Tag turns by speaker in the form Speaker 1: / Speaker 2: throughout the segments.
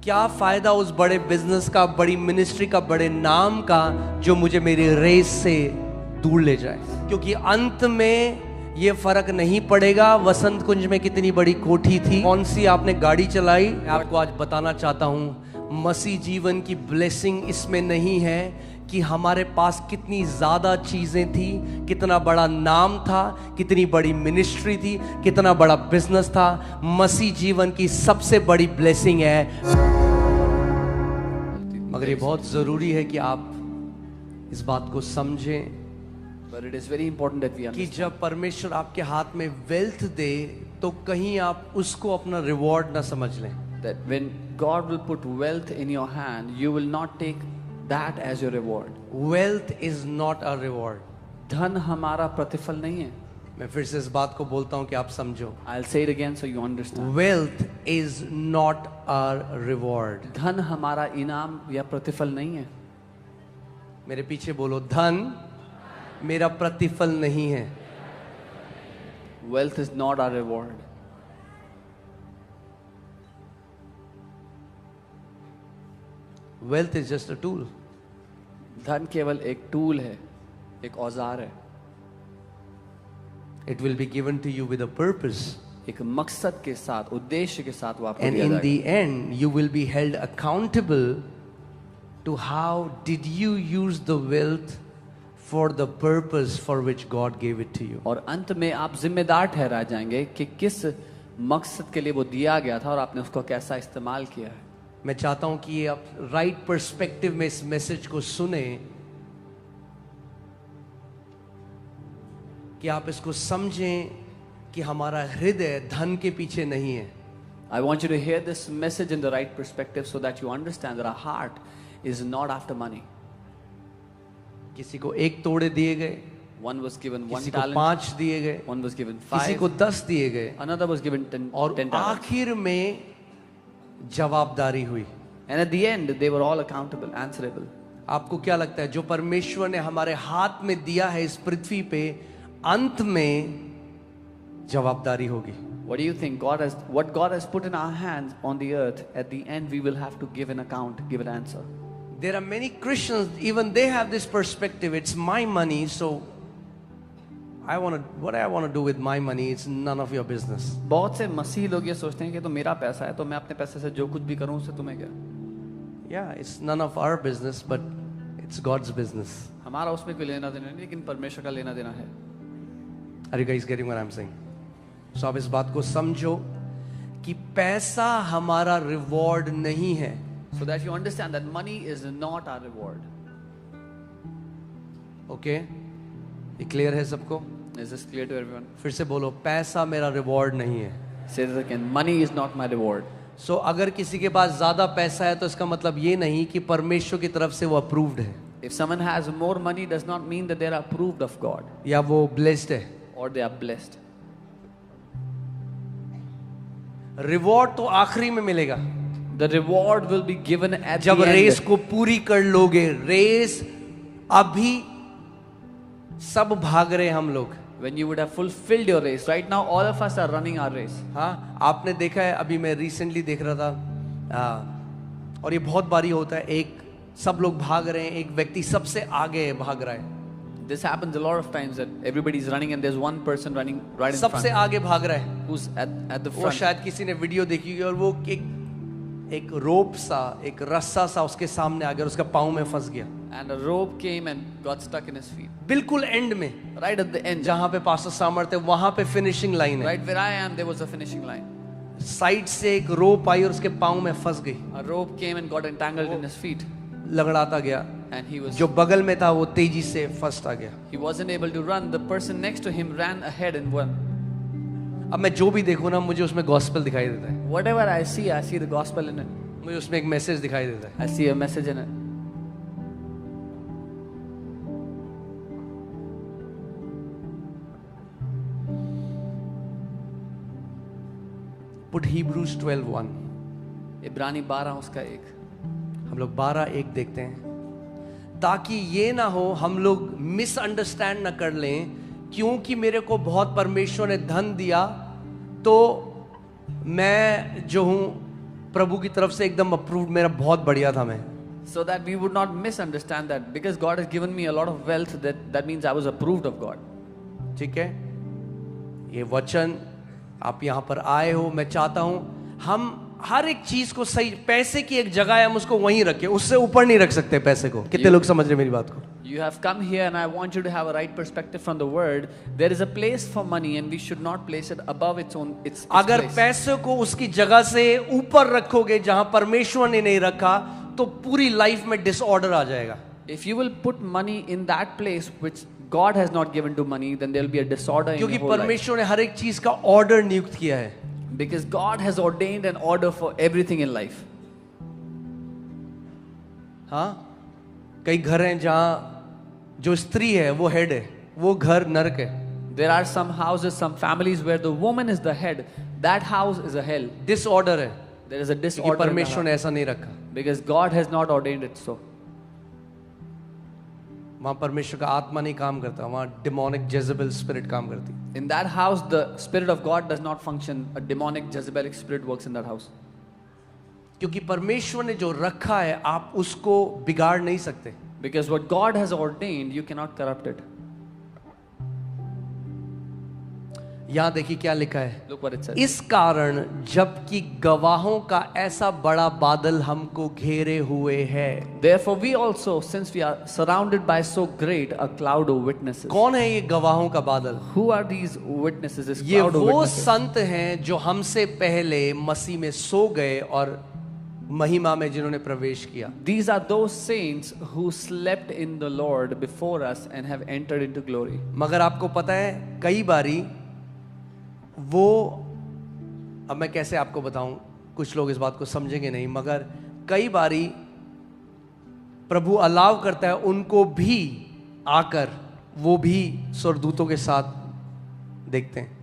Speaker 1: क्या फायदा उस बड़े बिजनेस का, बड़ी मिनिस्ट्री का, बड़े नाम का, जो मुझे मेरी रेस से दूर ले जाए? क्योंकि अंत में ये फर्क नहीं पड़ेगा वसंत कुंज में कितनी बड़ी कोठी थी, कौन सी आपने गाड़ी चलाई। आपको आज बताना चाहता हूं, मसीह जीवन की ब्लेसिंग इसमें नहीं है कि हमारे पास कितनी ज्यादा चीजें थी, कितना बड़ा नाम था, कितनी बड़ी मिनिस्ट्री थी, कितना बड़ा बिजनेस था। मसीह जीवन की सबसे बड़ी ब्लेसिंग है। मगर ये बहुत जरूरी है कि आप इस बात को समझें।
Speaker 2: But it is very important that we
Speaker 1: कि
Speaker 2: understand
Speaker 1: जब परमेश्वर आपके हाथ में वेल्थ दे तो कहीं आप उसको अपना रिवॉर्ड ना समझ लें।
Speaker 2: that when God will put wealth in your hand, you will not take that as your reward.
Speaker 1: Wealth is not a reward.
Speaker 2: धन हमारा प्रतिफल नहीं है।
Speaker 1: मैं फिर से इस बात को बोलता हूं कि आप समझो।
Speaker 2: I'll say it again so you understand.
Speaker 1: Wealth is not a reward.
Speaker 2: धन हमारा इनाम या प्रतिफल नहीं है।
Speaker 1: मेरे पीछे बोलो, धन मेरा प्रतिफल नहीं है।
Speaker 2: Wealth is not our reward.
Speaker 1: Wealth is just a tool.
Speaker 2: धन केवल एक टूल है, एक औजार है।
Speaker 1: It will be given to you with a purpose,
Speaker 2: एक मकसद के साथ, उद्देश्य के साथ वो आपको
Speaker 1: एंड
Speaker 2: दिया
Speaker 1: इन द
Speaker 2: जाएगा।
Speaker 1: And you will be held accountable to how did you use the wealth for the purpose for which God gave it to you.
Speaker 2: और अंत में आप जिम्मेदार ठहराए जाएंगे कि किस मकसद के लिए वो दिया गया था और आपने उसको कैसा इस्तेमाल किया है।
Speaker 1: मैं चाहता हूं कि आप राइट पर्सपेक्टिव में इस मैसेज को सुने, कि आप इसको समझें कि हमारा हृदय धन के पीछे नहीं है।
Speaker 2: I want you to hear this message in the right perspective so that you understand that our heart is not after money.
Speaker 1: किसी को 1 तोड़े दिए गए,
Speaker 2: One was given 1
Speaker 1: किसी को
Speaker 2: talent,
Speaker 1: 5 दिए गए,
Speaker 2: one was given
Speaker 1: किसी
Speaker 2: 5,
Speaker 1: को 10 दिए गए,
Speaker 2: another was given 10
Speaker 1: और
Speaker 2: 10 talents.
Speaker 1: आखिर में जवाबदारी हुई।
Speaker 2: And at the end they were all accountable, answerable.
Speaker 1: आपको क्या लगता है, जो परमेश्वर ने हमारे हाथ में दिया है इस पृथ्वी पे, अंत में जवाबदारी होगी?
Speaker 2: What do you think? What God has put in our hands on the earth, at the end we will have to give an account, give an answer.
Speaker 1: There are many Christians, even they have this perspective, it's my money, so what I want to do with my money, it's none of your business.
Speaker 2: बहुत से मसीह लोग ये सोचते हैं कि तो मेरा पैसा है, तो मैं अपने पैसे से जो कुछ भी करूं उससे तुम्हें क्या।
Speaker 1: Yeah, it's none of our business, but it's God's business.
Speaker 2: हमारा उसमें कोई लेना देना नहीं, लेकिन परमेश्वर का लेना देना है।
Speaker 1: Are you guys getting what I'm saying? So आप इस बात को समझो कि पैसा हमारा रिवॉर्ड नहीं है।
Speaker 2: So that you understand that money is not our reward.
Speaker 1: Okay, ये क्लियर है सबको?
Speaker 2: Is this clear to everyone?
Speaker 1: फिर से बोलो, पैसा मेरा रिवॉर्ड नहीं है।
Speaker 2: Say this again. Money is not my reward.
Speaker 1: सो अगर किसी के पास ज्यादा पैसा है तो इसका मतलब ये नहीं कि परमेश्वर की तरफ से वो अप्रूव्ड है,
Speaker 2: If someone has more money, does not mean that they are approved of God
Speaker 1: या वो ब्लेस्ड है।
Speaker 2: or they are blessed.
Speaker 1: Reward तो आखिरी में मिलेगा,
Speaker 2: The reward will be given at
Speaker 1: जब
Speaker 2: the
Speaker 1: रेस
Speaker 2: end.
Speaker 1: को पूरी कर लोगे। रेस अभी सब भाग रहे हम लोग।
Speaker 2: When you would have fulfilled your race. Right now, all of us are running our race.
Speaker 1: हाँ, आपने देखा है, अभी मैं रिसेंटली देख रहा था, और ये बहुत बारी होता है, एक सब लोग भाग रहे हैं, एक व्यक्ति सबसे आगे भाग रहा है,
Speaker 2: This happens a lot of times that everybody is running and there's one person running right in
Speaker 1: सबसे
Speaker 2: front.
Speaker 1: आगे भाग रहा है।
Speaker 2: Who's at the
Speaker 1: वो
Speaker 2: front.
Speaker 1: शायद किसी ने वीडियो देखी होगी, और वो एक रोप सा, एक रस्सा सा उसके सामने आ गया और उसका पाँव में फंस गया,
Speaker 2: And a rope came and got stuck in his feet.
Speaker 1: बिल्कुल एंड में,
Speaker 2: Right at the end.
Speaker 1: जहां पे पास्टर सामर्थ है वहां पे फिनिशिंग लाइन है।
Speaker 2: Right where I am, there was a finishing line.
Speaker 1: Side से एक रोप आई और उसके पाँव में फंस गई,
Speaker 2: A rope came and got entangled in his feet.
Speaker 1: लगड़ाता गया।
Speaker 2: And he was
Speaker 1: जो बगल में था वो तेजी से फर्स्ट आ गया।
Speaker 2: he wasn't able to run. The person next to him ran ahead and won.
Speaker 1: अब मैं जो भी देखूं ना, मुझे उसमें गॉस्पेल दिखाई देता है,
Speaker 2: Whatever I see the gospel in it.
Speaker 1: मुझे उसमें एक मैसेज दिखाई देता है।
Speaker 2: I see a message in it.
Speaker 1: Put Hebrews 12:1,
Speaker 2: इब्रानी 12 उसका 1.
Speaker 1: हम लोग 12:1 देखते हैं, ताकि ये ना हो हम लोग मिसअंडरस्टैंड ना कर लें, क्योंकि मेरे को बहुत परमेश्वर ने धन दिया तो मैं जो हूं प्रभु की तरफ से एकदम अप्रूव्ड, मेरा बहुत बढ़िया था मैं।
Speaker 2: So that we would not misunderstand that because God has given me a lot of wealth, that means I was approved of God.
Speaker 1: ठीक है, ये वचन आप यहाँ पर आए हो, मैं चाहता हूं हम हर एक चीज को सही, पैसे की एक जगह है हम उसको वहीं रखें, उससे ऊपर नहीं रख सकते पैसे को। कितने लोग समझ रहे मेरी बात को?
Speaker 2: You have come here and I want you to have a right perspective from the word. There is a place for money and we should not place it above its
Speaker 1: अगर
Speaker 2: place.
Speaker 1: पैसे को उसकी जगह से ऊपर रखोगे जहां परमेश्वर ने नहीं रखा, तो पूरी लाइफ में डिसऑर्डर आ जाएगा।
Speaker 2: If you will put money in that place which God has not given to money, then there will be a disorder in
Speaker 1: क्योंकि
Speaker 2: your whole life.
Speaker 1: परमेश्वर ने हर एक चीज का ऑर्डर नियुक्त किया है।
Speaker 2: Because God has ordained an order for everything in life.
Speaker 1: हाँ, कई घर हैं जहां जो स्त्री है वो हेड है, वो घर नरक है।
Speaker 2: There are some houses, some families where the woman is the head. That house is a hell.
Speaker 1: Disorder है,
Speaker 2: There is a
Speaker 1: क्योंकि
Speaker 2: disorder in the
Speaker 1: परमेश्वर ने
Speaker 2: house.
Speaker 1: ऐसा नहीं रखा।
Speaker 2: Because God has not ordained it so.
Speaker 1: वहां परमेश्वर का आत्मा नहीं काम करता, वहां डिमोनिक जेजेबेल स्पिरिट काम करती।
Speaker 2: In that house, the Spirit of God does not function. A demonic Jezebelic spirit works in that house.
Speaker 1: क्योंकि परमेश्वर ने जो रखा है आप उसको बिगाड़ नहीं सकते।
Speaker 2: Because what God has ordained, you cannot corrupt it.
Speaker 1: यहां देखिए क्या लिखा है,
Speaker 2: Look what it says.
Speaker 1: इस कारण जबकि गवाहों का ऐसा बड़ा बादल हमको घेरे हुए है।
Speaker 2: Therefore, we also, since we are surrounded by so great a cloud of witnesses.
Speaker 1: कौन है ये गवाहों का बादल?
Speaker 2: Who are these witnesses? This
Speaker 1: ये
Speaker 2: cloud of
Speaker 1: वो
Speaker 2: witnesses.
Speaker 1: संत हैं जो हमसे पहले मसीह में सो गए और महिमा में जिन्होंने प्रवेश किया।
Speaker 2: These are those saints who slept in the Lord before us and have entered into glory.
Speaker 1: मगर आपको पता है कई बारी वो, अब मैं कैसे आपको बताऊं, कुछ लोग इस बात को समझेंगे नहीं, मगर कई बारी प्रभु अलाव करता है उनको भी आकर वो भी स्वर्गदूतों के साथ देखते हैं।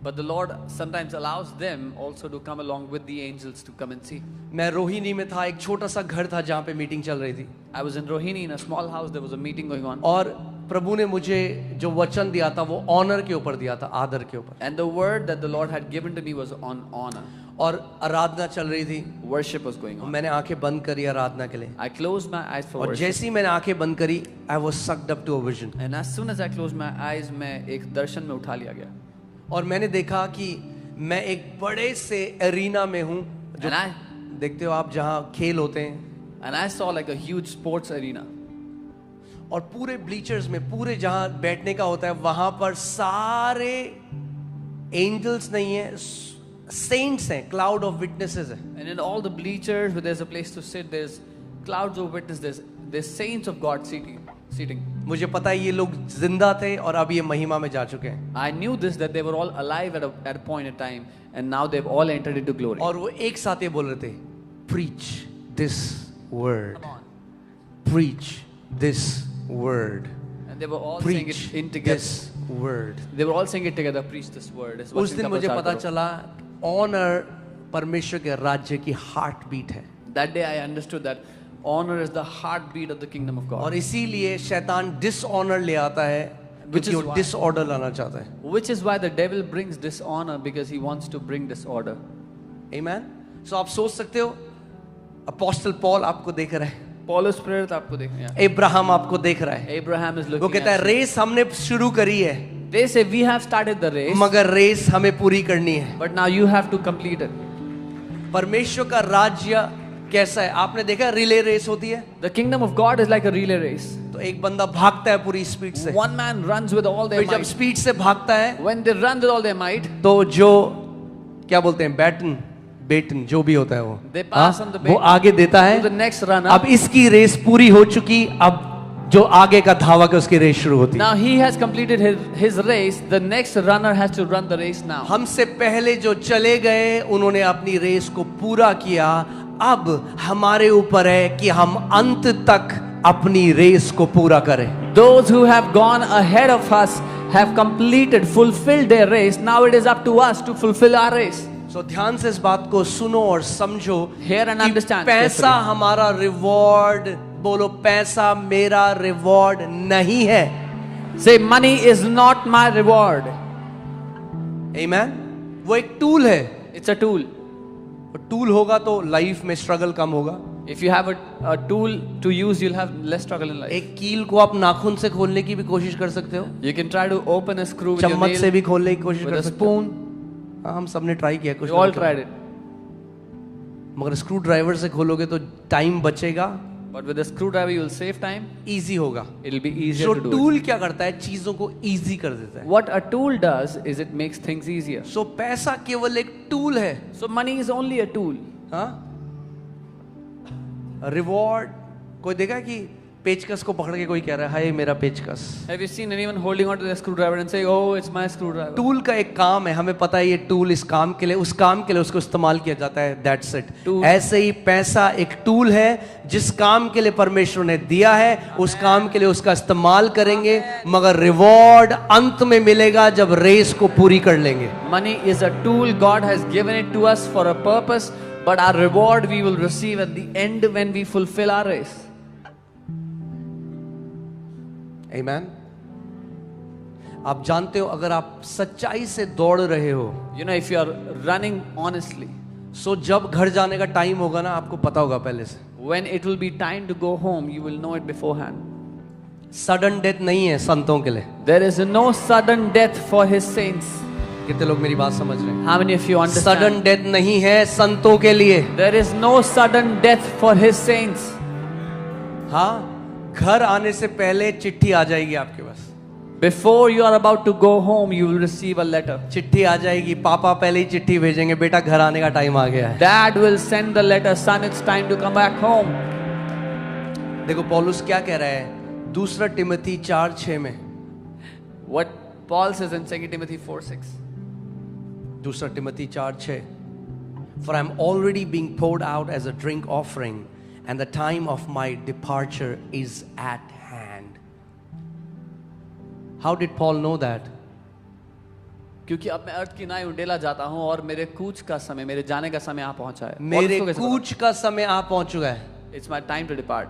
Speaker 2: But the Lord sometimes allows them also to come along with the angels to come and see.
Speaker 1: मैं रोहिणी में था, एक छोटा सा घर था जहां पे मीटिंग चल रही थी,
Speaker 2: I was in Rohini in a small house. There was a meeting going on.
Speaker 1: और प्रभु ने मुझे जो वचन दिया था वो ऑनर के ऊपर दिया था, आदर के ऊपर,
Speaker 2: And the word that the Lord had given to me was on honor.
Speaker 1: और आराधना चल रही थी।
Speaker 2: Worship was going on.
Speaker 1: मैंने आंखें बंद करी आराधना के लिए,
Speaker 2: I closed my eyes for
Speaker 1: और
Speaker 2: worship.
Speaker 1: जैसे ही मैंने आंखें बंद करी, I was sucked up to a vision.
Speaker 2: And as soon as I closed my eyes, मैं एक दर्शन में उठा लिया गया.
Speaker 1: और मैंने देखा कि मैं एक बड़े से एरिना में हूं, जो
Speaker 2: And I
Speaker 1: देखते हो आप जहां खेल होते हैं,
Speaker 2: And I saw like a huge sports arena.
Speaker 1: और पूरे ब्लीचर्स में, पूरे जहां बैठने का होता है वहां पर सारे एंजल्स नहीं है, सेंट्स हैं, क्लाउड ऑफ विटनेसेस है।
Speaker 2: And in all the bleachers where there's a place to sit, there's clouds of witnesses. There's saints of God seating.
Speaker 1: मुझे पता है ये लोग जिंदा थे और अब ये महिमा में जा चुके हैं।
Speaker 2: I knew this, that they were all alive at a point in time, and now they've all entered into glory.
Speaker 1: और वो एक साथ ये बोल रहे थे, preach this word,
Speaker 2: Come on.
Speaker 1: preach this word,
Speaker 2: And they were all saying
Speaker 1: preach
Speaker 2: it in together.
Speaker 1: this word।
Speaker 2: They were all saying it together. Preach this word. इस
Speaker 1: उस
Speaker 2: वचन
Speaker 1: दिन
Speaker 2: का
Speaker 1: मुझे
Speaker 2: प्रचार
Speaker 1: पता
Speaker 2: करो.
Speaker 1: चला ऑनर परमेश्वर के राज्य की हार्ट बीट है,
Speaker 2: That day I understood that honor is the heartbeat of the kingdom of God.
Speaker 1: और इसीलिए शैतान डिसऑनर ले आता है, क्योंकि वो डिसऑर्डर लाना चाहता है।
Speaker 2: Which is why the devil brings dishonor, because he wants to bring disorder.
Speaker 1: आमेन। सो आप सोच सकते हो, अपोस्टल पॉल आपको देख रहा है,
Speaker 2: Paulus प्रेरित आपको देखना है.
Speaker 1: अब्राहम आपको देख रहा है,
Speaker 2: Abraham is
Speaker 1: वो
Speaker 2: looking
Speaker 1: कहता है
Speaker 2: at you.
Speaker 1: रेस हमने शुरू करी है,
Speaker 2: They say we have started the race,
Speaker 1: मगर रेस हमें पूरी करनी है।
Speaker 2: but now you have to complete it.
Speaker 1: परमेश्वर का राज्य कैसा है? आपने देखा रिले रेस होती है,
Speaker 2: The kingdom of God is like a relay race.
Speaker 1: तो एक बंदा भागता है पूरी स्पीड से,
Speaker 2: One man runs with all their
Speaker 1: फिर जब
Speaker 2: might.
Speaker 1: स्पीड से भागता है
Speaker 2: When they run with all their might,
Speaker 1: तो जो क्या बोलते हैं, बेटन जो भी होता है वो,
Speaker 2: They pass on the
Speaker 1: वो
Speaker 2: baton
Speaker 1: आगे देता है।
Speaker 2: to the next runner.
Speaker 1: अब इसकी रेस पूरी हो चुकी, अब जो आगे का धावक है उसकी रेस शुरू होती है।
Speaker 2: Now he has completed his race. The next runner has to run the race now.
Speaker 1: हमसे पहले जो चले गए उन्होंने अपनी रेस को पूरा किया, अब हमारे ऊपर है कि हम अंत तक अपनी रेस को पूरा करें।
Speaker 2: Those who have gone ahead of us have completed, fulfilled their race. Now it is up to us to fulfill our race.
Speaker 1: So ध्यान से इस बात को सुनो और समझो,
Speaker 2: Hear and
Speaker 1: कि
Speaker 2: understand
Speaker 1: पैसा
Speaker 2: carefully.
Speaker 1: हमारा रिवॉर्ड, बोलो पैसा मेरा रिवॉर्ड नहीं है।
Speaker 2: Say, money is not my reward.
Speaker 1: आमेन। वो एक टूल है,
Speaker 2: It's a tool.
Speaker 1: टूल होगा तो लाइफ में स्ट्रगल कम होगा।
Speaker 2: If you have a tool to use, you'll have less struggle in life.
Speaker 1: एक कील को आप नाखून से खोलने की भी कोशिश कर सकते हो,
Speaker 2: You can try to open a screw with your
Speaker 1: चम्मच से
Speaker 2: nail,
Speaker 1: भी खोलने की कोशिश
Speaker 2: with
Speaker 1: कर
Speaker 2: a
Speaker 1: सकते हो।
Speaker 2: spoon.
Speaker 1: हाँ, हम सबने ट्राई किया कुछ
Speaker 2: We
Speaker 1: ना
Speaker 2: all
Speaker 1: कुछ।
Speaker 2: tried it.
Speaker 1: मगर स्क्रू ड्राइवर से खोलोगे तो टाइम बचेगा,
Speaker 2: But with a screwdriver, you'll save time.
Speaker 1: Easy होगा।
Speaker 2: It'll be easier
Speaker 1: so
Speaker 2: to do it.
Speaker 1: Tool क्या करता है, चीजों को इजी कर देता है।
Speaker 2: What a tool does is it makes things easier.
Speaker 1: सो पैसा केवल एक टूल है।
Speaker 2: So money is only a tool.
Speaker 1: हाँ, रिवॉर्ड, कोई देखा कि पेचकस को पकड़ के कोई कह रहा है हाय मेरा पेचकस।
Speaker 2: Have you seen anyone holding on to the screwdriver and saying, "Oh, it's my screwdriver"?
Speaker 1: Tool का एक काम है, हमें पता है ये टूल इस काम के लिए, उस काम के लिए उसको इस्तेमाल किया जाता है, दैट्स इट।
Speaker 2: Tool.
Speaker 1: ऐसे ही पैसा एक टूल है, जिस काम के लिए परमेश्वर ने दिया है उस काम के लिए उसका इस्तेमाल करेंगे, मगर रिवॉर्ड अंत में मिलेगा जब रेस को पूरी कर लेंगे।
Speaker 2: Money is a tool. God has given it to us for a purpose, but our reward we will receive at the end when we fulfill our race.
Speaker 1: आमेन। आप जानते हो अगर आप सच्चाई से दौड़ रहे हो,
Speaker 2: You know, if you are running honestly,
Speaker 1: सो जब घर जाने का टाइम होगा ना, आपको पता होगा पहले से।
Speaker 2: when it will be time to go home, you will know it beforehand.
Speaker 1: Sudden death नहीं है संतों के लिए।
Speaker 2: There is no sudden death for His saints.
Speaker 1: कितने लोग मेरी बात समझ रहे हैं?
Speaker 2: How many of you understand?
Speaker 1: Sudden death नहीं है संतों के लिए।
Speaker 2: There is no sudden death for His saints.
Speaker 1: हाँ, घर आने से पहले चिट्ठी आ जाएगी आपके पास।
Speaker 2: Before you are about to go home, you will receive a letter.
Speaker 1: चिट्ठी आ जाएगी, पापा पहले ही चिट्ठी भेजेंगे, बेटा घर आने का टाइम आ गया है।
Speaker 2: Dad will send the letter, son, it's time to come back home.
Speaker 1: देखो पौलुस क्या कह रहा है, दूसरा तिमोथी 4:6 में।
Speaker 2: What Paul says in 2 Timothy 4:6.
Speaker 1: दूसरा Timothy 4:6, For I am already being poured out as a drink offering, and the time of my departure is at hand. How did Paul know that?
Speaker 2: क्योंकि अब मैं अर्थ की नाई उंडेला जाता हूँ और मेरे कूच का समय, मेरे जाने का समय आ पहुंचा है।
Speaker 1: मेरे कूच का समय आ पहुंच चुका है।
Speaker 2: It's my time to depart.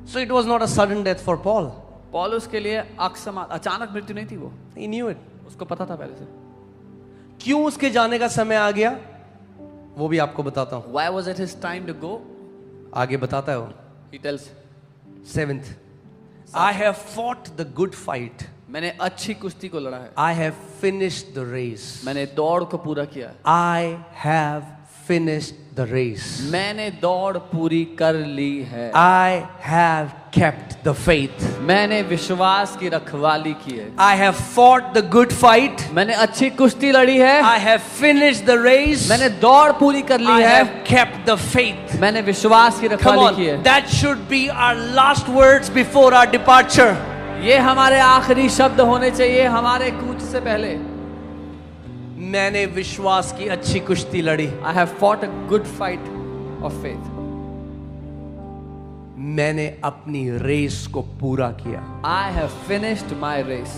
Speaker 1: So it was not a sudden death for Paul.
Speaker 2: पौलुस के लिए अचानक मृत्यु नहीं थी वो।
Speaker 1: He knew it.
Speaker 2: उसको पता था पहले से।
Speaker 1: क्यों उसके जाने का समय आ गया, वो भी आपको बताता हूं।
Speaker 2: Why was it his time to go?
Speaker 1: आगे बताता है वो।
Speaker 2: He tells,
Speaker 1: 7th, I have fought the good fight.
Speaker 2: मैंने अच्छी कुश्ती को लड़ा है।
Speaker 1: I have finished the race.
Speaker 2: मैंने दौड़ को पूरा किया है।
Speaker 1: I have finished the race.
Speaker 2: मैंने दौड़ पूरी कर ली है।
Speaker 1: I have kept the faith.
Speaker 2: मैंने विश्वास की रखवाली की है।
Speaker 1: I have fought the good fight.
Speaker 2: मैंने अच्छी कुश्ती लड़ी है।
Speaker 1: I have finished the race.
Speaker 2: मैंने दौड़ पूरी कर ली
Speaker 1: I
Speaker 2: है।
Speaker 1: have kept the faith.
Speaker 2: मैंने विश्वास की
Speaker 1: Come
Speaker 2: रखवाली की
Speaker 1: on,
Speaker 2: है।
Speaker 1: that should be our last words before our departure.
Speaker 2: ये हमारे आखिरी शब्द होने चाहिए हमारे कूच से पहले।
Speaker 1: मैंने विश्वास की अच्छी कुश्ती लड़ी।
Speaker 2: I have fought a good fight of faith.
Speaker 1: मैंने अपनी रेस को पूरा किया।
Speaker 2: I have finished my race.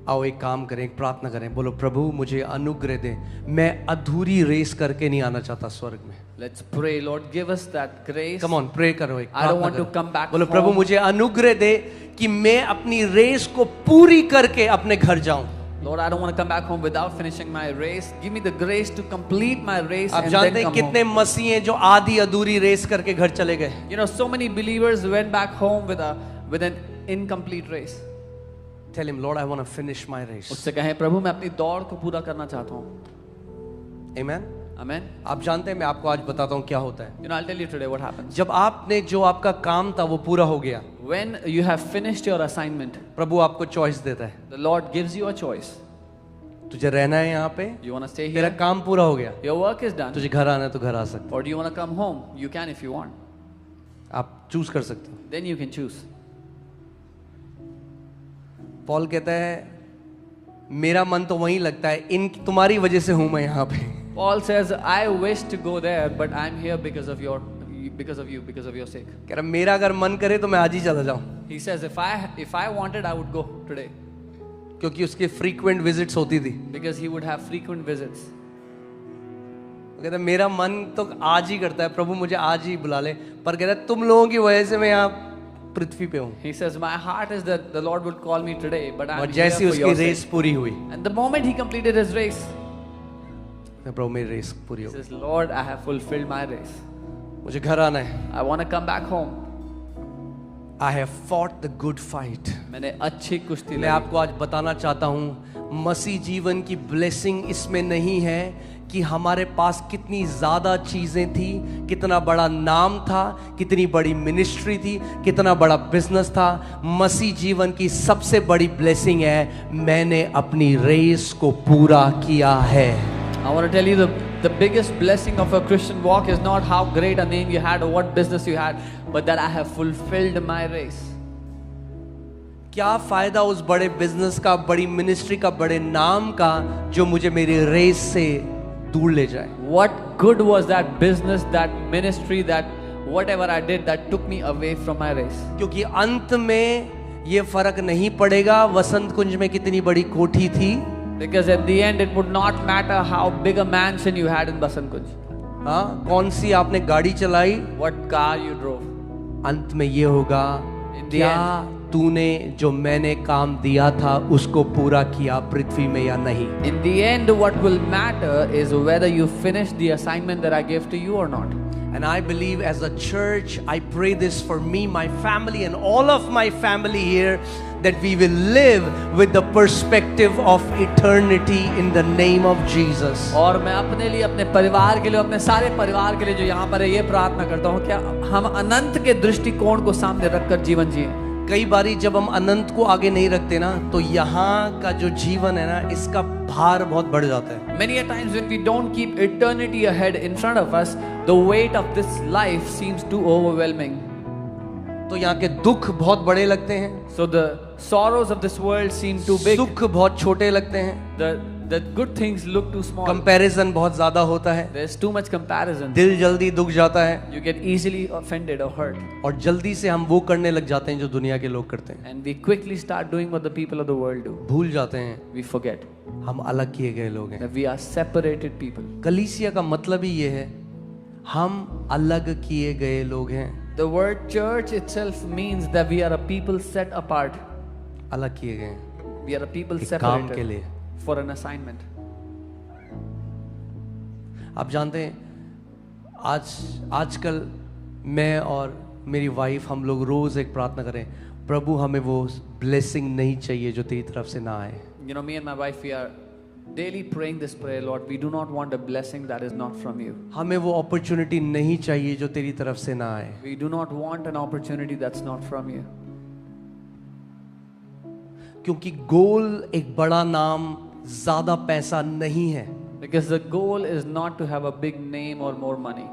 Speaker 1: आओ एक काम करें, एक प्रार्थना करें, बोलो प्रभु मुझे अनुग्रह दे, मैं अधूरी रेस करके नहीं आना चाहता स्वर्ग में।
Speaker 2: Let's pray, Lord, give us that grace.
Speaker 1: Come on pray करो, एक
Speaker 2: I don't want
Speaker 1: प्रार्थना
Speaker 2: to
Speaker 1: करो।
Speaker 2: come back
Speaker 1: बोलो
Speaker 2: home.
Speaker 1: प्रभु मुझे अनुग्रह दे कि मैं अपनी रेस को पूरी करके अपने घर जाऊं।
Speaker 2: Lord, I don't want to come back home without finishing my race. Give me the grace to complete my race
Speaker 1: आप
Speaker 2: and
Speaker 1: जानते
Speaker 2: then
Speaker 1: हैं
Speaker 2: come
Speaker 1: कितने
Speaker 2: home.
Speaker 1: मसीह हैं जो आधी अधूरी रेस करके घर चले गए।
Speaker 2: You know, so many believers went back home with an incomplete race.
Speaker 1: Tell him, Lord, I want to finish my race.
Speaker 2: उससे कहें प्रभु मैं अपनी दौड़ को पूरा करना चाहता हूँ।
Speaker 1: Amen.
Speaker 2: Amen.
Speaker 1: आप जानते हैं मैं आपको आज बताता हूँ क्या होता है।
Speaker 2: You know, I'll tell you today what happens.
Speaker 1: जब आपने जो आपका काम था वो पूरा हो गया,
Speaker 2: When you have finished your assignment,
Speaker 1: प्रभु आपको चॉइस देता है,
Speaker 2: the Lord gives you a choice.
Speaker 1: तुझे रहना है यहाँ पे,
Speaker 2: You want to stay
Speaker 1: तेरा
Speaker 2: here?
Speaker 1: काम पूरा हो गया,
Speaker 2: Your work is done.
Speaker 1: तुझे घर आना है तो घर आ सकते
Speaker 2: Or do you want to come home? You can if you want.
Speaker 1: हो, आप चूज कर सकते हो।
Speaker 2: Then you can choose.
Speaker 1: Paul कहता है मेरा मन तो वहीं लगता है, इन तुम्हारी वजह से हूं मैं यहाँ पे।
Speaker 2: Paul says, I wish to go there, but I'm here because of you, because of your sake.
Speaker 1: कह रहा मेरा अगर मन करे तो मैं आज ही चला जाऊं,
Speaker 2: He says, if I wanted, I would go today,
Speaker 1: क्योंकि उसके फ्रीक्वेंट विजिट्स होती थी।
Speaker 2: because he would have frequent visits.
Speaker 1: वो कहता मेरा मन तो आज ही करता है, प्रभु मुझे आज ही बुला ले, पर कहता है तुम लोगों की वजह से मैं यहाँ पृथ्वी पे हूँ।
Speaker 2: He says, my heart is that the Lord would call me today, but I'm
Speaker 1: और
Speaker 2: here
Speaker 1: जैसी
Speaker 2: for
Speaker 1: उसकी
Speaker 2: your
Speaker 1: रेस
Speaker 2: sake.
Speaker 1: पूरी हुई,
Speaker 2: And the moment he completed his race,
Speaker 1: प्रभु मेरी रेस पूरी हो
Speaker 2: He
Speaker 1: गई,
Speaker 2: says, Lord, I have fulfilled my race.
Speaker 1: मुझे घर आना है.
Speaker 2: I want to come back home.
Speaker 1: I have fought the good fight.
Speaker 2: मैंने अच्छी कुश्ती
Speaker 1: मैं
Speaker 2: लड़ी.
Speaker 1: आपको आज बताना चाहता हूँ, मसीह जीवन की ब्लेसिंग इसमें नहीं है कि हमारे पास कितनी ज़्यादा चीज़ें थी, कितना बड़ा नाम था, कितनी बड़ी मिनिस्ट्री थी, कितना बड़ा बिजनेस था. मसीह जीवन की सबसे बड़ी ब्लेसिंग है, मैंने अपनी रेस को पूरा किया है.
Speaker 2: I want to tell you the biggest blessing of a Christian walk is not how great a name you had or what business you had, but that I have fulfilled my race.
Speaker 1: क्या फायदा उस बड़े business का, बड़ी ministry का, बड़े नाम का जो मुझे मेरी रेस से दूर ले जाए.
Speaker 2: What good was that business, that ministry, that whatever I did that took me away from my race?
Speaker 1: क्योंकि अंत में ये फर्क नहीं पड़ेगा वसंत कुंज में कितनी बड़ी कोठी थी.
Speaker 2: Because at the end it would not matter how big a mansion you had in Basant Kunj,
Speaker 1: हाँ, कौन सी आपने गाड़ी चलाई,
Speaker 2: what car you drove.
Speaker 1: अंत में ये होगा,
Speaker 2: In the
Speaker 1: क्या तूने जो मैंने काम दिया था उसको पूरा किया पृथ्वी में या नहीं.
Speaker 2: In the end, what will matter is whether you finish the assignment that I gave to you or not.
Speaker 1: And I believe as a church, I pray this for me, my family, and all of my family here, that we will live with the perspective of eternity in the name of Jesus.
Speaker 2: और मैं अपने लिए, अपने परिवार के लिए, अपने सारे परिवार के लिए जो यहाँ पर है, ये प्रार्थना करता हूँ क्या हम अनंत के दृष्टिकोण को सामने रखकर जीवन जिए.
Speaker 1: कई बारी जब हम अनंत को आगे नहीं रखते ना, तो यहाँ का जो जीवन है ना, इसका भार बहुत बढ़ जाता है.
Speaker 2: Many a times when we don't keep eternity ahead in front of us, the weight of this life seems too overwhelming.
Speaker 1: तो यहाँ के दुख बहुत बड़े लगते हैं,
Speaker 2: So the sorrows of this world seem too big.
Speaker 1: सुख बहुत छोटे लगते हैं,
Speaker 2: The good things look too small.
Speaker 1: Comparison बहुत ज्यादा होता है,
Speaker 2: There's too much comparison.
Speaker 1: दिल जल्दी दुख जाता है,
Speaker 2: You get easily offended or hurt.
Speaker 1: और जल्दी से हम वो करने लग जाते हैं जो दुनिया के लोग करते हैं.
Speaker 2: And we quickly start doing what the people of the world do.
Speaker 1: भूल जाते हैं
Speaker 2: We forget
Speaker 1: हम अलग किए गए लोग हैं.
Speaker 2: that we are separated people.
Speaker 1: कलीसिया का मतलब ही ये है, हम अलग किए गए लोग हैं.
Speaker 2: The word church itself means that we are a people set apart.
Speaker 1: अलग किए गए हैं
Speaker 2: We are a people
Speaker 1: एक काम के
Speaker 2: separated
Speaker 1: लिए.
Speaker 2: for an assignment.
Speaker 1: आप जानते हैं, आजकल मैं और मेरी वाइफ, हम लोग रोज एक प्रार्थना करें, प्रभु हमें वो ब्लेसिंग नहीं चाहिए जो तेरी तरफ से ना आए.
Speaker 2: You know, me and my wife, we are daily praying this prayer, Lord, we do not want a blessing that is not from you.
Speaker 1: हमें वो अपॉर्चुनिटी नहीं चाहिए जो तेरी तरफ से ना आए.
Speaker 2: We do not want an opportunity that's not from you.
Speaker 1: क्योंकि गोल एक बड़ा नाम, ज्यादा पैसा नहीं है.
Speaker 2: Because the goal is not to have a big name or more money.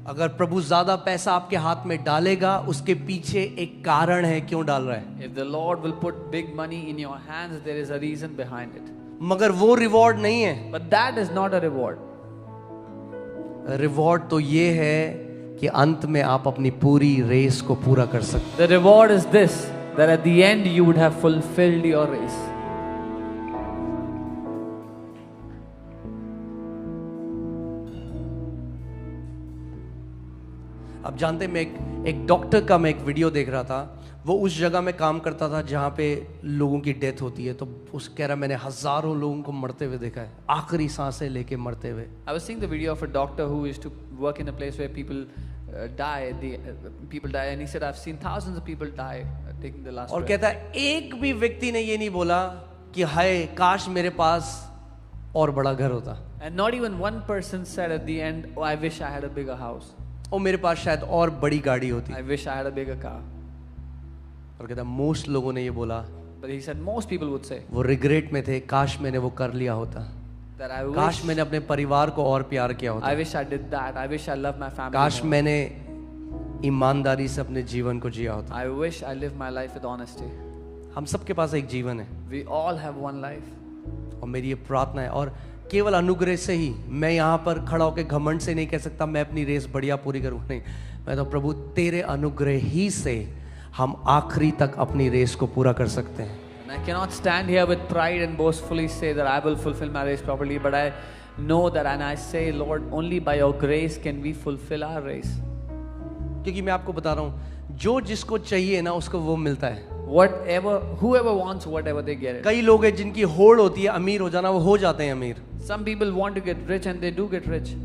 Speaker 1: अगर प्रभु ज्यादा पैसा आपके हाथ में डालेगा, उसके पीछे एक कारण है क्यों डाल रहा है.
Speaker 2: If the Lord will put big money in your hands, there is a reason behind it.
Speaker 1: मगर वो रिवॉर्ड नहीं है.
Speaker 2: But that is not a reward.
Speaker 1: Reward तो ये है कि अंत में आप अपनी पूरी रेस को पूरा कर सकते.
Speaker 2: The reward is this, that at the end you would have fulfilled your race.
Speaker 1: आप जानते हैं, मैं एक डॉक्टर का मैं एक वीडियो देख रहा था. वो उस जगह में काम करता था जहाँ पे लोगों की डेथ होती है. तो उस कह रहा, मैंने हजारों लोगों को मरते हुए देखा है, आखिरी सांसें लेके मरते हुए.
Speaker 2: I was seeing the video of a doctor who used to work in a place where people die. People die, and he said, "I've seen thousands of people die taking the last
Speaker 1: और
Speaker 2: breath."
Speaker 1: कहता है, एक भी व्यक्ति ने ये नहीं बोला कि हाय काश मेरे पास और बड़ा घर होता,
Speaker 2: And not even one person said at the end, "Oh, I wish I had a bigger house.
Speaker 1: और मेरे पास शायद और बड़ी गाड़ी होती.
Speaker 2: I wish I had a bigger car."
Speaker 1: और कहता मोस्ट लोगों ने ये बोला,
Speaker 2: But he said most people would say
Speaker 1: वो रिग्रेट में थे, काश मैंने वो कर लिया होता,
Speaker 2: that I
Speaker 1: काश
Speaker 2: wish
Speaker 1: मैंने अपने परिवार को और प्यार किया होता,
Speaker 2: I wish I did that. I wish I loved my family
Speaker 1: काश
Speaker 2: more.
Speaker 1: मैंने ईमानदारी से अपने जीवन को जिया होता.
Speaker 2: I wish I lived my life with honesty.
Speaker 1: हम सबके पास एक जीवन है,
Speaker 2: We all have one life.
Speaker 1: और मेरी ये प्रार्थना है, और केवल अनुग्रह से ही. मैं यहाँ पर खड़ा होकर घमंड से नहीं कह सकता मैं अपनी रेस बढ़िया पूरी करूँ, नहीं. मैं तो प्रभु तेरे अनुग्रह ही से हम आखिरी तक अपनी रेस को पूरा कर सकते हैं.
Speaker 2: And I cannot stand here with pride and boastfully say that I will fulfill my race properly, but I know that, and I say, Lord, only by your grace can we fulfill our race.
Speaker 1: क्योंकि मैं आपको बता रहा हूँ, जो जिसको चाहिए ना उसको वो मिलता है.
Speaker 2: whoever wants whatever they get it.
Speaker 1: कई लोग हैं जिनकी होड़ होती है अमीर हो जाना, वो हो जाते हैं अमीर.
Speaker 2: Some people want to get rich and they do get rich.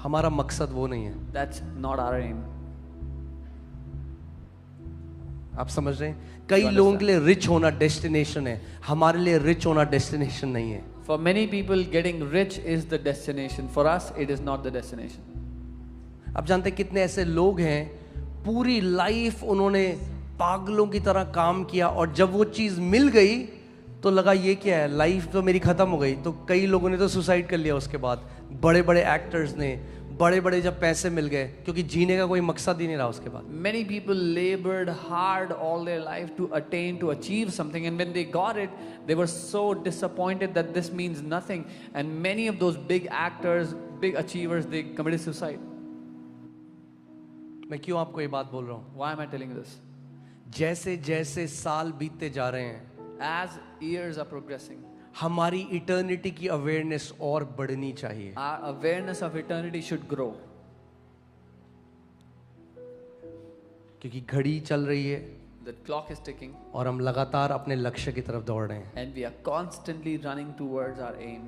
Speaker 1: हमारा मकसद वो नहीं है.
Speaker 2: That's not our aim.
Speaker 1: आप समझ रहे हैं? कई लोगों के लिए रिच होना डेस्टिनेशन है, हमारे लिए रिच होना डेस्टिनेशन नहीं है.
Speaker 2: For many people, getting rich is the destination. For us, it is not the destination.
Speaker 1: आप जानते हैं कितने ऐसे लोग हैं पूरी लाइफ उन्होंने पागलों की तरह काम किया और जब वो चीज़ मिल गई तो लगा ये क्या है, लाइफ तो मेरी ख़त्म हो गई. तो कई लोगों ने तो सुसाइड कर लिया उसके बाद. बड़े बड़े एक्टर्स ने, बड़े बड़े जब पैसे मिल गए, क्योंकि जीने का कोई मकसद ही नहीं रहा उसके बाद.
Speaker 2: Many people labored hard all their life to attain, to achieve something, and when they got it, they were so disappointed that this means nothing. And many of those big actors, big achievers, they committed suicide.
Speaker 1: मैं क्यों आपको ये बात बोल रहा हूँ?
Speaker 2: Why am I telling you this?
Speaker 1: जैसे जैसे साल बीतते जा रहे हैं,
Speaker 2: As years are progressing,
Speaker 1: हमारी इटर्निटी की अवेयरनेस और बढ़नी चाहिए.
Speaker 2: our awareness of eternity should grow.
Speaker 1: क्योंकि घड़ी चल रही है
Speaker 2: The clock is ticking,
Speaker 1: और हम लगातार अपने लक्ष्य की तरफ दौड़ रहे हैं.
Speaker 2: and we are constantly running towards our aim.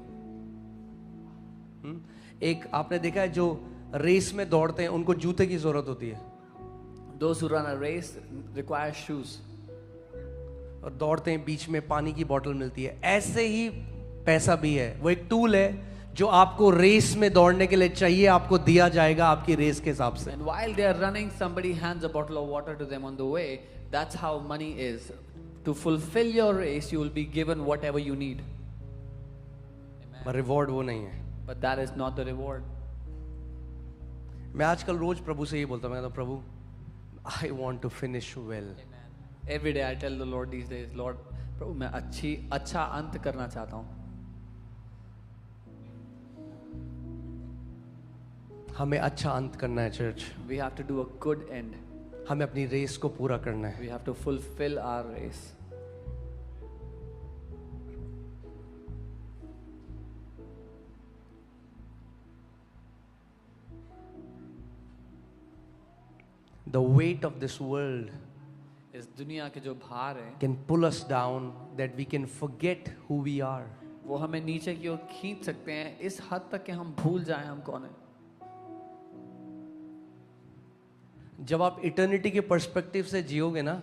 Speaker 1: एक आपने देखा है जो रेस में दौड़ते हैं उनको जूते की जरूरत होती है
Speaker 2: Those who run a race require shoes.
Speaker 1: और दौड़ते हैं, बीच में पानी की बोतल मिलती है. ऐसे ही पैसा भी है, वो एक टूल है जो आपको रेस में दौड़ने के लिए चाहिए, आपको दिया जाएगा आपकी रेस के हिसाब से.
Speaker 2: And while they are running, somebody hands a bottle of water to them on the way. That's how money is. To fulfill your race, you will be given whatever you need.
Speaker 1: Reward वो नहीं है.
Speaker 2: But that is not the reward.
Speaker 1: मैं आजकल रोज प्रभु से ये बोलता हूँ, मैं कहता हूँ प्रभु I want to finish well.
Speaker 2: Every day I tell the Lord these days, Lord, प्रभु मैं अच्छा अंत करना चाहता हूँ.
Speaker 1: हमें अच्छा अंत करना है church.
Speaker 2: We have to do a good end.
Speaker 1: हमें अपनी रेस को पूरा करना है.
Speaker 2: We have to fulfill our race.
Speaker 1: The weight of this world
Speaker 2: इस दुनिया के जो भार है
Speaker 1: can pull us down that we can forget who we are.
Speaker 2: वो हमें नीचे की ओर खींच सकते हैं इस हद तक कि हम भूल जाएं हम कौन है.
Speaker 1: जब आप इटर्निटी के पर्सपेक्टिव से जियोगे ना,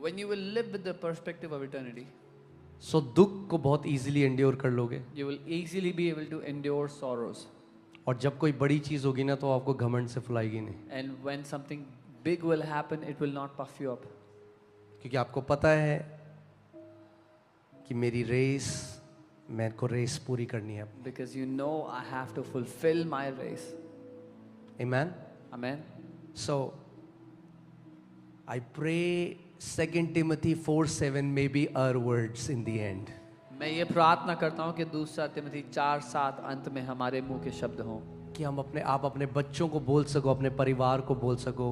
Speaker 2: When you will live with the perspective of eternity,
Speaker 1: सो दुख को बहुत इजीली एंड्योर कर लोगे.
Speaker 2: you will easily be able to endure sorrows.
Speaker 1: और जब कोई बड़ी चीज होगी ना तो आपको घमंड से फुलाएगी नहीं,
Speaker 2: And when something big will happen, it will not puff you up.
Speaker 1: क्योंकि आपको पता है कि मेरी रेस, मेरे को रेस पूरी करनी है.
Speaker 2: Because you know I have to fulfill my race.
Speaker 1: Amen.
Speaker 2: Amen.
Speaker 1: So I pray 2 Timothy 4:7 may be our words in the end.
Speaker 2: मैं ये प्रार्थना करता हूँ कि 2 तिमोथी 4:7 अंत में हमारे मुंह के शब्द हों.
Speaker 1: कि हम आप अपने बच्चों को बोल सको, अपने परिवार को बोल सको,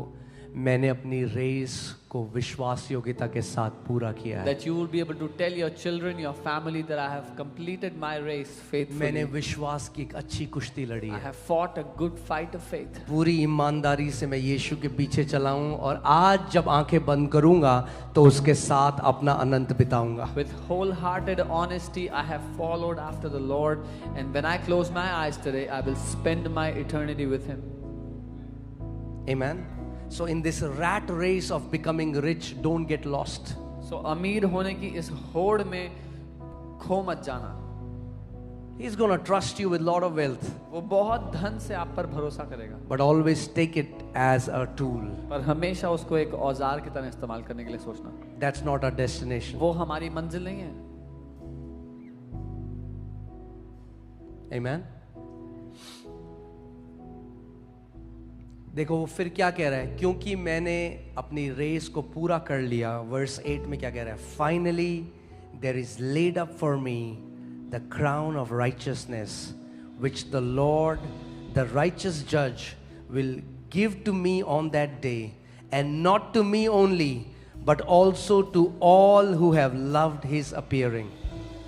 Speaker 1: मैंने अपनी रेस को विश्वास योग्यता के साथ पूरा किया है.
Speaker 2: That you will be able to tell your children, your family that I have completed my race faithfully.
Speaker 1: मैंने विश्वास की एक अच्छी कुश्ती लड़ी
Speaker 2: I
Speaker 1: है.
Speaker 2: have fought a good fight of faith.
Speaker 1: पूरी ईमानदारी से मैं यीशु के पीछे चला हूं और आज जब आंखें बंद करूंगा तो उसके साथ अपना अनंत बिताऊंगा.
Speaker 2: With wholehearted honesty, I have followed after the Lord, and when I close my eyes today, I will spend my eternity with Him.
Speaker 1: Amen. So in this rat race of becoming rich, don't get lost.
Speaker 2: So अमीर होने की इस होड़ में खो मत जाना.
Speaker 1: He's going to trust you with a lot of wealth,
Speaker 2: वो बहुत धन से आप पर भरोसा करेगा,
Speaker 1: but always take it as a tool.
Speaker 2: पर हमेशा उसको एक औजार की तरह इस्तेमाल करने के लिए सोचना.
Speaker 1: That's not our destination.
Speaker 2: वो हमारी मंजिल नहीं है.
Speaker 1: Amen. देखो वो फिर क्या कह रहा है, क्योंकि मैंने अपनी रेस को पूरा कर लिया. वर्स 8 में क्या कह रहा है? Finally there is laid up for me the crown of righteousness which the Lord the righteous जज will give to me on that day, and not to me only but also to all who have loved his appearing.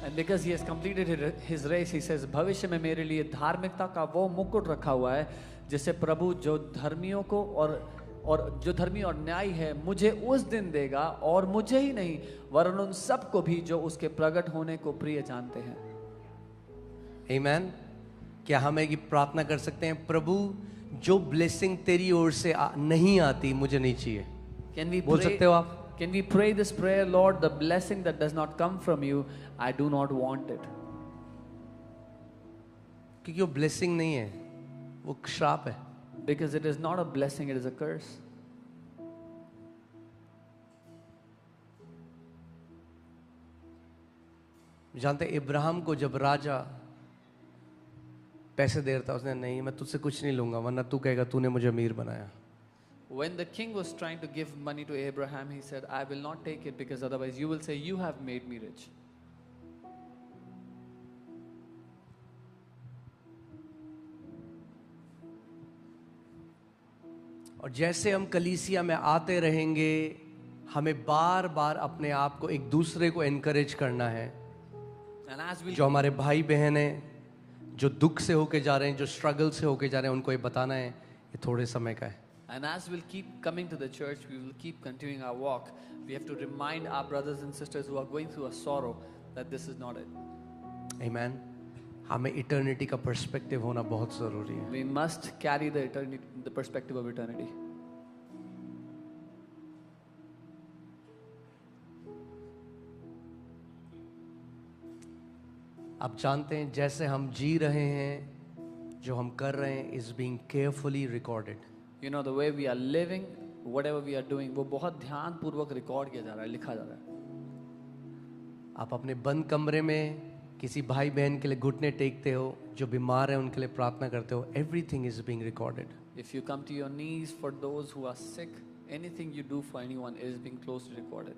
Speaker 2: And because he has completed his race, he says, भविष्य में मेरे लिए धार्मिकता का वो मुकुट रखा हुआ है जिससे प्रभु जो धर्मियों को और और जो धर्मी और न्यायी है मुझे उस दिन देगा, और मुझे ही नहीं वरन उन सबको भी जो उसके प्रकट होने को प्रिय जानते हैं।
Speaker 1: आमीन। क्या हम एक प्रार्थना कर सकते हैं, प्रभु जो ब्लेसिंग तेरी ओर से नहीं आती मुझे नहीं चाहिए।
Speaker 2: Can we
Speaker 1: बोल
Speaker 2: pray?
Speaker 1: सकते हो आप?
Speaker 2: Can we pray this prayer, Lord, the blessing that does not come from you, I do not want it.
Speaker 1: क्योंकि वो ब्लेसिंग नहीं है, वो श्राप है।
Speaker 2: Because it is not a blessing, it is a curse.
Speaker 1: जानते इब्राहिम को जब राजा पैसे दे रहा था, उसने नहीं, मैं तुझसे कुछ नहीं लूंगा वरना तू कहेगा तूने मुझे अमीर बनाया।
Speaker 2: When the king was trying to give money to Abraham, he said, I will not take it because otherwise you will say, you have made me rich.
Speaker 1: और जैसे हम कलीसिया में आते रहेंगे, हमें बार बार अपने आप को एक दूसरे को एनकरेज करना है।
Speaker 2: And as we
Speaker 1: जो हमारे भाई बहन हैं, जो दुख से होके जा रहे हैं, जो स्ट्रगल से होके जा रहे हैं, उनको ये बताना है ये थोड़े समय का है।
Speaker 2: And as we'll keep coming to the church, we will keep continuing our walk. We have to remind our brothers and sisters who are going through a sorrow that this is not it.
Speaker 1: आमीन। हमें eternity का perspective होना बहुत जरूरी है।
Speaker 2: We must carry the eternity, the perspective of eternity.
Speaker 1: आप जानते हैं जैसे हम जी रहे हैं, जो हम कर रहे हैं is being carefully recorded.
Speaker 2: You know, the way we are living, whatever we are doing, वो बहुत ध्यान पूर्वक रिकॉर्ड किया जा रहा है, लिखा जा रहा है।
Speaker 1: आप अपने बंद कमरे में किसी भाई बहन के लिए घुटने टेकते हो, जो बीमार है उनके लिए प्रार्थना करते हो, everything is being recorded.
Speaker 2: If you come to your knees for those who are sick, anything you do for anyone is being closely recorded.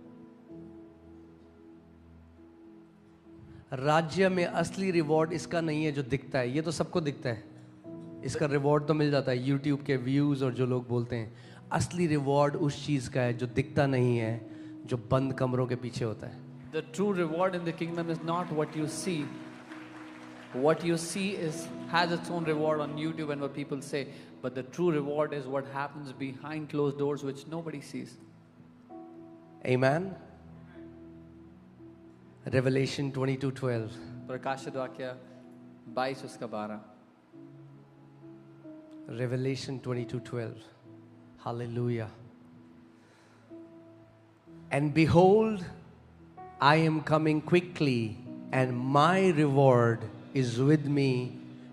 Speaker 1: राज्य में असली रिवॉर्ड इसका नहीं है जो दिखता है, ये तो सबको दिखता है, इसका रिवॉर्ड तो मिल जाता है यूट्यूब के व्यूज और जो लोग बोलते हैं। असली रिवॉर्ड उस चीज का है जो दिखता नहीं है, जो बंद कमरों के पीछे होता है।
Speaker 2: The true reward in the kingdom is not what you see. What you see has its own reward on YouTube and what people say, but the true reward is what happens behind closed doors, which nobody sees.
Speaker 1: Amen. Revelation 22:12.
Speaker 2: प्रकाशित वाक्य 22 उसका 12।
Speaker 1: Revelation 22:12. Hallelujah. And behold, I am coming quickly, and my reward is with me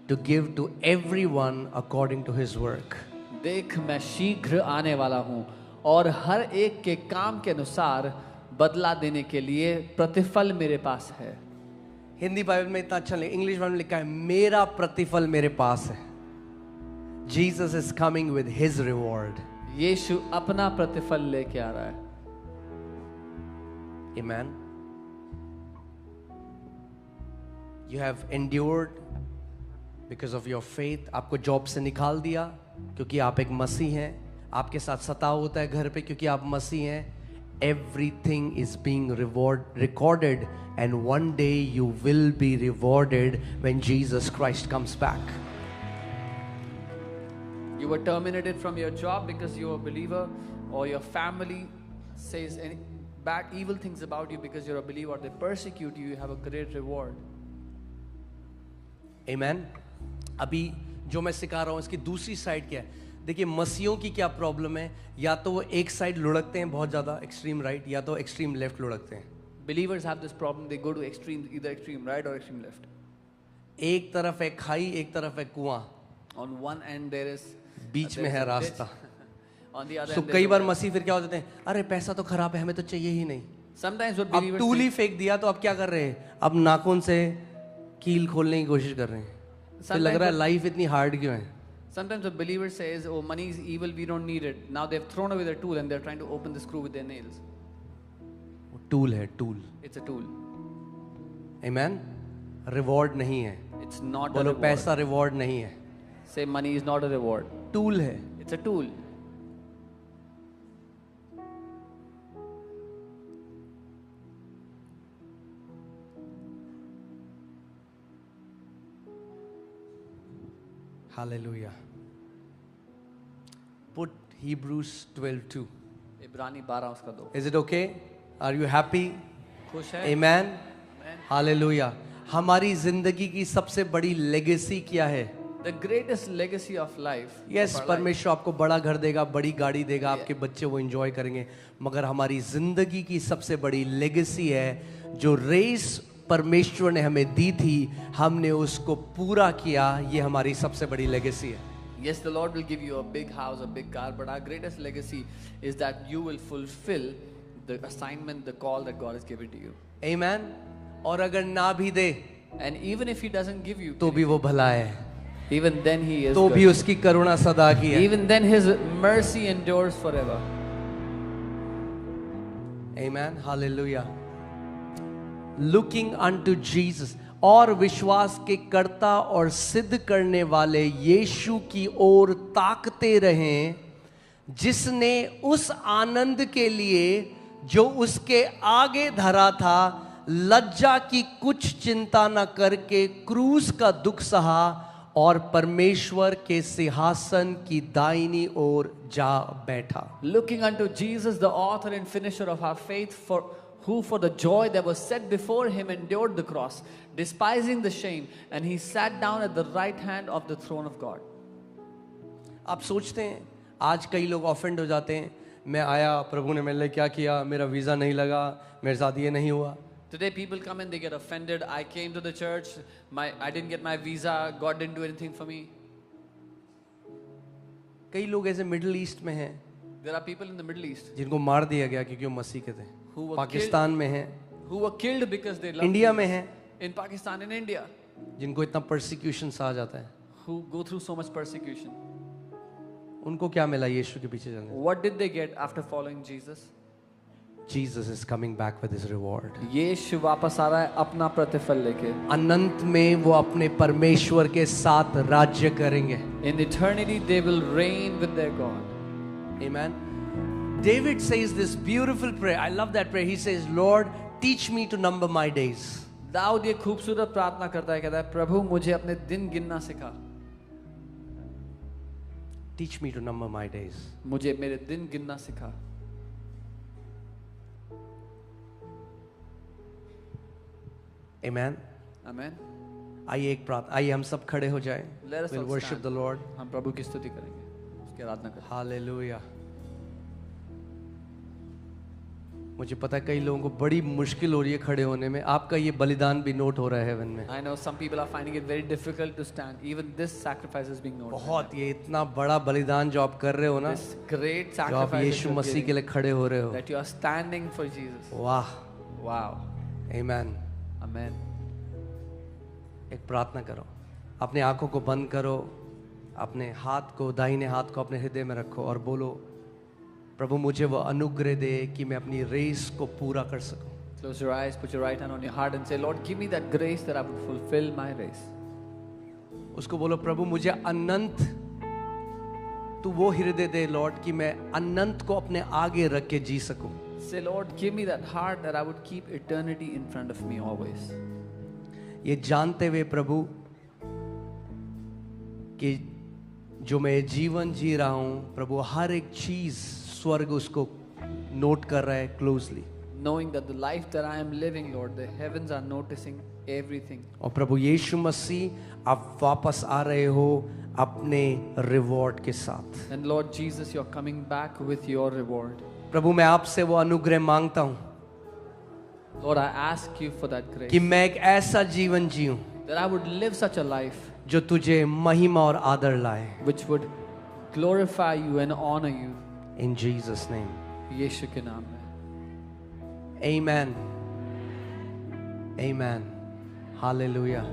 Speaker 1: to give to everyone according to his work.
Speaker 2: देख मैं शीघ्र आने वाला हूँ और हर एक के काम के अनुसार बदला देने के लिए प्रतिफल मेरे पास है।
Speaker 1: हिंदी बाइबल में इतना अच्छा नहीं, इंग्लिश बाइबल में लिखा है मेरा प्रतिफल मेरे पास है। Jesus is coming with his reward.
Speaker 2: यीशु अपना प्रतिफल लेके आ रहा है।
Speaker 1: Amen. You have endured because of your faith. आपको जॉब से निकाल दिया क्योंकि आप एक मसीह हैं। आपके साथ सताव होता है घर पे क्योंकि आप मसीह हैं। Everything is being recorded, and one day you will be rewarded when Jesus Christ comes back.
Speaker 2: You were terminated from your job because you are a believer, or your family says any bad, evil things about you because you're a believer, or they persecute you, you have a great reward.
Speaker 1: Amen. अभी जो मैं सिखा रहा हूँ इसकी दूसरी side क्या है? देखिए मसीहों की क्या प्रॉब्लम है, या तो वो एक साइड लुढ़कते हैं बहुत ज़्यादा एक्सट्रीम राइट, या तो एक्सट्रीम लेफ्ट लुढ़कते हैं।
Speaker 2: Believers have this problem, they go to extremes, either extreme right or extreme left.
Speaker 1: एक तरफ है खाई, एक तरफ है कुआं,
Speaker 2: On one end there is
Speaker 1: बीच में है रास्ता।
Speaker 2: on the other
Speaker 1: तो
Speaker 2: end
Speaker 1: कई
Speaker 2: there
Speaker 1: बार
Speaker 2: is
Speaker 1: मसीह फिर क्या हो जाते हैं, अरे पैसा तो खराब है हमें तो चाहिए ही नहीं।
Speaker 2: sometimes what
Speaker 1: अब
Speaker 2: believers
Speaker 1: टूल ही
Speaker 2: think,
Speaker 1: फेंक दिया तो अब क्या कर रहे हैं, अब नाखून से कील खोलने की कोशिश कर रहे हैं। फिर लग रहा है लाइफ इतनी हार्ड क्यों है।
Speaker 2: sometimes a believer says, oh, money is evil, we don't need it. Now they've thrown away their tool and they're trying to open the screw with their nails.
Speaker 1: वो टूल है, tool.
Speaker 2: It's a tool.
Speaker 1: Amen. Reward नहीं है।
Speaker 2: It's not a
Speaker 1: बोलो
Speaker 2: reward.
Speaker 1: पैसा reward नहीं है,
Speaker 2: Say money is not a reward.
Speaker 1: Tool है।
Speaker 2: It's a tool.
Speaker 1: Hallelujah. Put Hebrews 12:2.
Speaker 2: इब्रानी 12 उसका 2.
Speaker 1: Is it okay? Are you happy?
Speaker 2: खुश है?
Speaker 1: Amen.
Speaker 2: Amen.
Speaker 1: Hallelujah. हमारी जिंदगी की सबसे बड़ी लेगेसी क्या है?
Speaker 2: The greatest legacy of life.
Speaker 1: Yes
Speaker 2: of our life.
Speaker 1: परमेश्वर आपको बड़ा घर देगा, बड़ी गाड़ी देगा, आपके बच्चे वो एंजॉय करेंगे, मगर हमारी जिंदगी की सबसे बड़ी लेगेसी है जो रेस परमेश्वर ने हमें दी थी, हमने उसको पूरा किया, ये हमारी सबसे बड़ी लेगेसी है.
Speaker 2: Yes, the Lord will give you a big house, a big car, but our greatest legacy is that you will fulfill the assignment, the call that God has given to you.
Speaker 1: आमीन. और अगर ना भी दे
Speaker 2: And even if He doesn't give you,
Speaker 1: तो भी वो भला है,
Speaker 2: even then He is
Speaker 1: तो
Speaker 2: good.
Speaker 1: भी उसकी करुणा सदा की है.
Speaker 2: Even then His mercy endures forever.
Speaker 1: Amen. Hallelujah. Looking unto Jesus. और विश्वास के कर्ता और सिद्ध करने वाले यीशु की ओर ताकते रहें, जिसने उस आनंद के लिए जो उसके आगे धरा था लज्जा की कुछ चिंता न करके क्रूस का दुख सहा और परमेश्वर के सिंहासन की दाहिनी ओर जा बैठा.
Speaker 2: Looking unto Jesus, the author and finisher of our faith, who for the joy that was set before him endured the cross, despising the shame, and he sat down at the right hand of the throne of God.
Speaker 1: आप सोचते हैं, आज कई लोग offend हो जाते हैं, मैं आया, प्रभु ने मेरे लिए क्या किया, मेरा वीज़ा नहीं लगा, मेरे साथ ये नहीं हुआ.
Speaker 2: Today people come and they get offended. I came to the church, I didn't get my visa, God didn't do anything for me.
Speaker 1: कई लोग ऐसे मिडिल ईस्ट में हैं
Speaker 2: There are people in the Middle East
Speaker 1: जिनको मार दिया गया क्योंकि वो मसीह के थे.
Speaker 2: who were
Speaker 1: पाकिस्तान में हैं,
Speaker 2: who were killed because they loved
Speaker 1: India
Speaker 2: Jesus.
Speaker 1: में हैं
Speaker 2: In Pakistan, in India,
Speaker 1: जिनको इतना परसिक्यूशन आ जाता है.
Speaker 2: who go through so much persecution.
Speaker 1: उनको क्या मिला यीशु के पीछे जाने?
Speaker 2: What did they get after following Jesus?
Speaker 1: Jesus is coming back with his reward.
Speaker 2: यीशु वापस आ रहा है अपना प्रतिफल लेके.
Speaker 1: अनंत में वो अपने परमेश्वर के साथ राज्य करेंगे.
Speaker 2: In eternity they will reign with their God.
Speaker 1: Amen. David says this beautiful prayer. I love that prayer. He says, Lord, teach me to number my days.
Speaker 2: Dawood ये खूबसूरत प्रार्थना करता है, कहता है प्रभु मुझे अपने दिन गिनना सिखा.
Speaker 1: Teach me to number my days.
Speaker 2: मुझे मेरे दिन गिनना सिखा.
Speaker 1: Amen.
Speaker 2: Amen.
Speaker 1: आइए एक प्रार्थना, आइए हम सब खड़े हो जाएं.
Speaker 2: Let us
Speaker 1: We'll
Speaker 2: all
Speaker 1: worship
Speaker 2: stand.
Speaker 1: the Lord.
Speaker 2: हम प्रभु की स्तुति करेंगे, उसकी आराधना करेंगे.
Speaker 1: Hallelujah. मुझे पता है कई लोगों को बड़ी मुश्किल हो रही है खड़े होने में. आपका ये बलिदान भी नोट हो रहा है हेवन में.
Speaker 2: I know some people are finding it very difficult to stand. Even this sacrifice is being noted.
Speaker 1: बहुत, ये इतना बड़ा बलिदान जो आप कर रहे हो ना,
Speaker 2: This great
Speaker 1: जो आप
Speaker 2: sacrifice
Speaker 1: यीशु
Speaker 2: that,
Speaker 1: मसीह के लिए खड़े हो रहे हो.
Speaker 2: that you are standing for Jesus.
Speaker 1: वाह.
Speaker 2: Wow.
Speaker 1: Amen.
Speaker 2: Amen.
Speaker 1: एक प्रार्थना करो, अपने आंखों को बंद करो, अपने हाथ को, दाहिने हाथ को अपने हृदय में रखो और बोलो, प्रभु मुझे वो अनुग्रह दे कि मैं अपनी रेस को पूरा कर सकूं.
Speaker 2: Close your eyes, put your right hand on your heart and say, Lord, give me that grace that I would fulfill my race.
Speaker 1: उसको बोलो, प्रभु मुझे अनंत, तू वो हृदय दे लॉर्ड कि मैं अनंत को अपने आगे रख के जी सकूं.
Speaker 2: Say, Lord, give me that heart that I would keep eternity in front of me always.
Speaker 1: ये जानते हुए प्रभु कि जो मैं जीवन जी रहा हूं प्रभु, हर एक चीज स्वर्ग उसको नोट कर रहा है closely.
Speaker 2: Knowing that the life that I am living, Lord, the heavens are noticing everything.
Speaker 1: और प्रभु यीशु मसीह आप वापस आ रहे हो अपने रिवॉर्ड के साथ.
Speaker 2: And Lord Jesus, you're coming back with your reward.
Speaker 1: प्रभु मैं आपसे वो अनुग्रह मांगता हूं
Speaker 2: Lord, I ask you for that grace.
Speaker 1: कि मैं एक ऐसा जीवन जीऊं
Speaker 2: That I would live such a life
Speaker 1: जो तुझे महिमा और आदर लाए.
Speaker 2: which would glorify you and honor you.
Speaker 1: In Jesus name.
Speaker 2: यीशु के नाम में.
Speaker 1: Amen. Amen. Hallelujah.